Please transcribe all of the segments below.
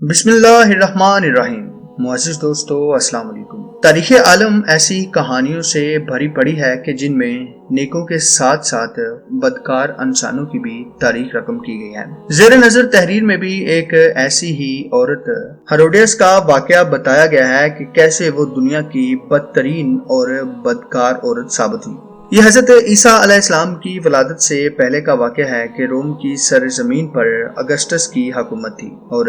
بسم اللہ الرحمن الرحیم۔ معزز دوستو السلام علیکم۔ تاریخ عالم ایسی کہانیوں سے بھری پڑی ہے کہ جن میں نیکوں کے ساتھ ساتھ بدکار انسانوں کی بھی تاریخ رقم کی گئی ہے۔ زیر نظر تحریر میں بھی ایک ایسی ہی عورت ہیروڈیس کا واقعہ بتایا گیا ہے کہ کیسے وہ دنیا کی بدترین اور بدکار عورت ثابت ہوئی۔ یہ حضرت عیسیٰ علیہ السلام کی ولادت سے پہلے کا واقعہ ہے کہ روم کی سرزمین پر اگسٹس کی حکومت تھی اور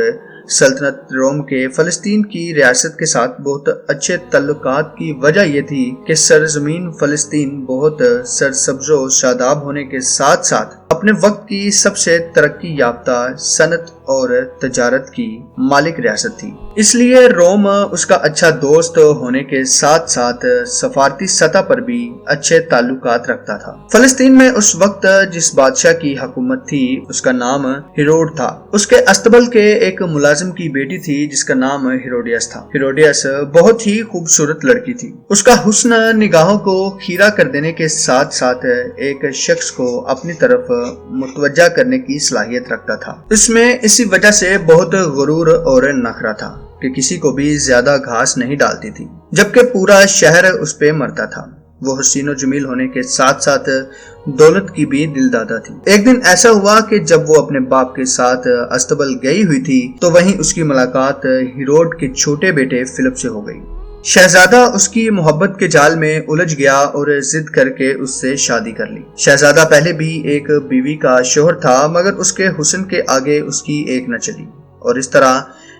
سلطنت روم کے فلسطین کی ریاست کے ساتھ بہت اچھے تعلقات کی وجہ یہ تھی کہ سرزمین فلسطین بہت سرسبز و شاداب ہونے کے ساتھ ساتھ اپنے وقت کی سب سے ترقی یافتہ صنعت اور تجارت کی مالک ریاست تھی، اس لیے روم اس کا اچھا دوست ہونے کے ساتھ ساتھ سفارتی سطح پر بھی اچھے تعلقات رکھتا تھا۔ فلسطین میں اس وقت جس بادشاہ کی حکومت تھی اس کا نام ہیروڈ تھا۔ اس کے استبل کے ایک ملازم کی بیٹی تھی جس کا نام ہیروڈیس تھا۔ ہیروڈیس بہت ہی خوبصورت لڑکی تھی۔ اس کا حسن نگاہوں کو خیرہ کر دینے کے ساتھ ساتھ ایک شخص کو اپنی طرف متوجہ کرنے کی صلاحیت رکھتا تھا۔ اس میں اسی وجہ سے بہت غرور اور نخرہ تھا کہ کسی کو بھی زیادہ گھاس نہیں ڈالتی تھی، جبکہ پورا شہر اس پہ مرتا تھا۔ وہ حسین و جمیل ہونے کے ساتھ ساتھ دولت کی بھی دل دادا تھی۔ ایک دن ایسا ہوا کہ جب وہ اپنے باپ کے ساتھ استبل گئی ہوئی تھی تو وہیں اس کی ملاقات ہیروڈ کے چھوٹے بیٹے فلپ سے ہو گئی۔ شہزادہ اس کی محبت کے جال میں الجھ گیا اور ضد کر کے اس سے شادی کر لی۔ شہزادہ پہلے بھی ایک بیوی کا شوہر تھا مگر اس کے حسن کے آگے اس کی ایک نہ چلی اور اس طرح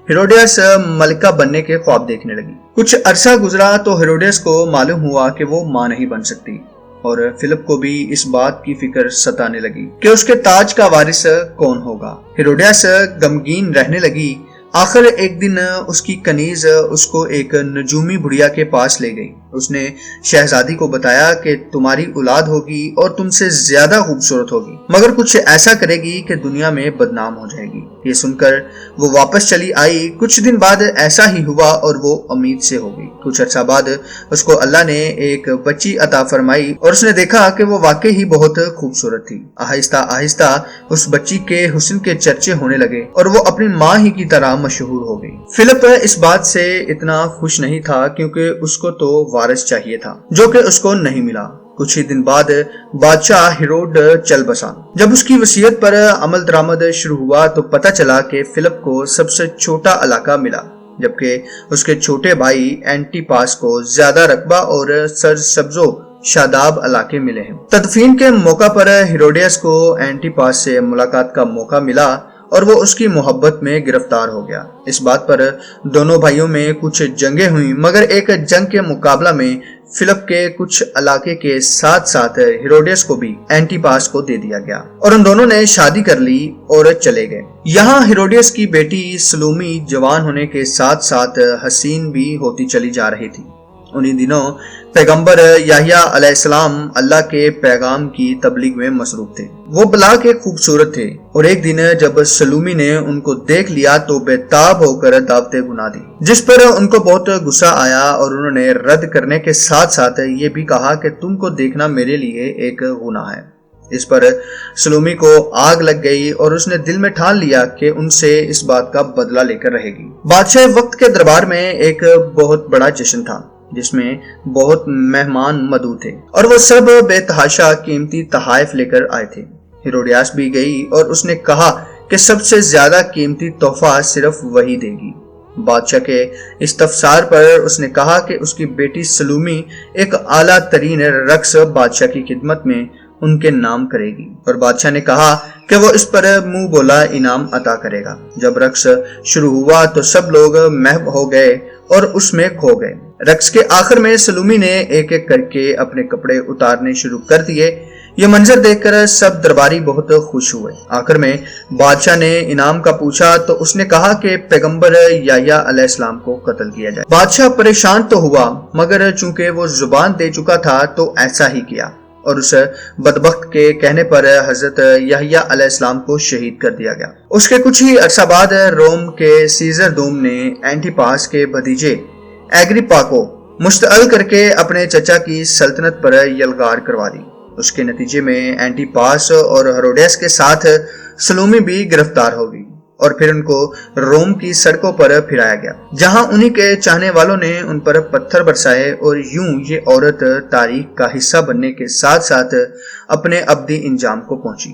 ہیروڈیس ملکہ بننے کے خواب دیکھنے لگی۔ کچھ عرصہ گزرا تو ہیروڈیس کو معلوم ہوا کہ وہ ماں نہیں بن سکتی اور فلپ کو بھی اس بات کی فکر ستانے لگی کہ اس کے تاج کا وارث کون ہوگا۔ ہیروڈیس غمگین رہنے لگی۔ آخر ایک دن اس کی کنیز اس کو ایک نجومی بڑھیا کے پاس لے گئی۔ اس نے شہزادی کو بتایا کہ تمہاری اولاد ہوگی اور تم سے زیادہ خوبصورت ہوگی مگر کچھ ایسا کرے گی کہ دنیا میں بدنام ہو جائے گی۔ یہ سن کر وہ واپس چلی آئی۔ کچھ دن بعد ایسا ہی ہوا اور وہ امید سے ہو گئی۔ کچھ عرصہ بعد اس کو اللہ نے ایک بچی عطا فرمائی اور اس نے دیکھا کہ وہ واقعی ہی بہت خوبصورت تھی۔ آہستہ آہستہ اس بچی کے حسن کے چرچے ہونے لگے اور وہ اپنی ماں ہی کی طرح مشہور ہو گئی۔ فلپ اس بات سے اتنا خوش نہیں تھا کیونکہ اس کو تو وارث چاہیے تھا جو کہ اس کو نہیں ملا۔ کچھ ہی دن بعد بادشاہ ہیروڈ چل بسا۔ جب اس کی وصیت پر عمل درآمد شروع ہوا تو پتہ چلا کہ فلپ کو سب سے چھوٹا علاقہ ملا جبکہ اس کے چھوٹے بھائی اینٹی پاس کو زیادہ رقبہ اور سرسبز و شاداب علاقے ملے ہیں۔ تدفین کے موقع پر ہیروڈیس کو اینٹی پاس سے ملاقات کا موقع ملا اور وہ اس کی محبت میں گرفتار ہو گیا۔ اس بات پر دونوں بھائیوں میں کچھ جنگیں ہوئیں مگر ایک جنگ کے مقابلہ میں فلپ کے کچھ علاقے کے ساتھ ساتھ ہیروڈیس کو بھی اینٹی پاس کو دے دیا گیا اور ان دونوں نے شادی کر لی اور چلے گئے۔ یہاں ہیروڈیس کی بیٹی سلومی جوان ہونے کے ساتھ ساتھ حسین بھی ہوتی چلی جا رہی تھی۔ انہی دنوں پیغمبر یحییٰ علیہ السلام اللہ کے پیغام کی تبلیغ میں مصروف تھے۔ وہ بلا کے خوبصورت تھے اور ایک دن جب سلومی نے ان کو دیکھ لیا تو بے تاب ہو کر دعوتیں گنا دی، جس پر ان کو بہت غصہ آیا اور انہوں نے رد کرنے کے ساتھ ساتھ یہ بھی کہا کہ تم کو دیکھنا میرے لیے ایک گناہ ہے۔ اس پر سلومی کو آگ لگ گئی اور اس نے دل میں ٹھان لیا کہ ان سے اس بات کا بدلہ لے کر رہے گی۔ بادشاہ وقت کے دربار میں ایک بہت بڑا جشن تھا جس میں بہت مہمان مدعو تھے اور وہ سب بے تحاشا قیمتی تحائف لے کر آئے تھے۔ ہیروڈیاس بھی گئی اور اس نے کہا کہ سب سے زیادہ قیمتی تحفہ صرف وہی دے گی۔ بادشاہ کے استفسار پر اس نے کہا کہ اس کی بیٹی سلومی ایک اعلیٰ ترین رقص بادشاہ کی خدمت میں ان کے نام کرے گی اور بادشاہ نے کہا کہ وہ اس پر منہ بولا انعام عطا کرے گا۔ جب رقص شروع ہوا تو سب لوگ محو ہو گئے اور اس میں کھو گئے۔ رقص کے آخر میں سلومی نے ایک ایک کر کے اپنے کپڑے اتارنے شروع کر دیے۔ یہ منظر دیکھ کر سب درباری بہت خوش ہوئے۔ آخر میں بادشاہ نے انعام کا پوچھا تو اس نے کہا کہ پیغمبر یحییٰ علیہ السلام کو قتل کیا جائے۔ بادشاہ پریشان تو ہوا مگر چونکہ وہ زبان دے چکا تھا تو ایسا ہی کیا اور اس بدبخت کے کہنے پر حضرت یحییٰ علیہ السلام کو شہید کر دیا گیا۔ اس کے کچھ ہی عرصہ بعد روم کے سیزر دوم نے اینٹی پاس کے بھتیجے ایگریپا کو مشتعل کر کے اپنے چچا کی سلطنت پر یلغار کروا دی۔ اس کے نتیجے میں اینٹی پاس اور ہیروڈیس کے ساتھ سلومی بھی گرفتار ہو گئی اور پھر ان کو روم کی سڑکوں پر پھرایا گیا، جہاں انہی کے چاہنے والوں نے ان پر پتھر برسائے، اور یوں یہ عورت تاریخ کا حصہ بننے کے ساتھ ساتھ اپنے ابدی انجام کو پہنچی۔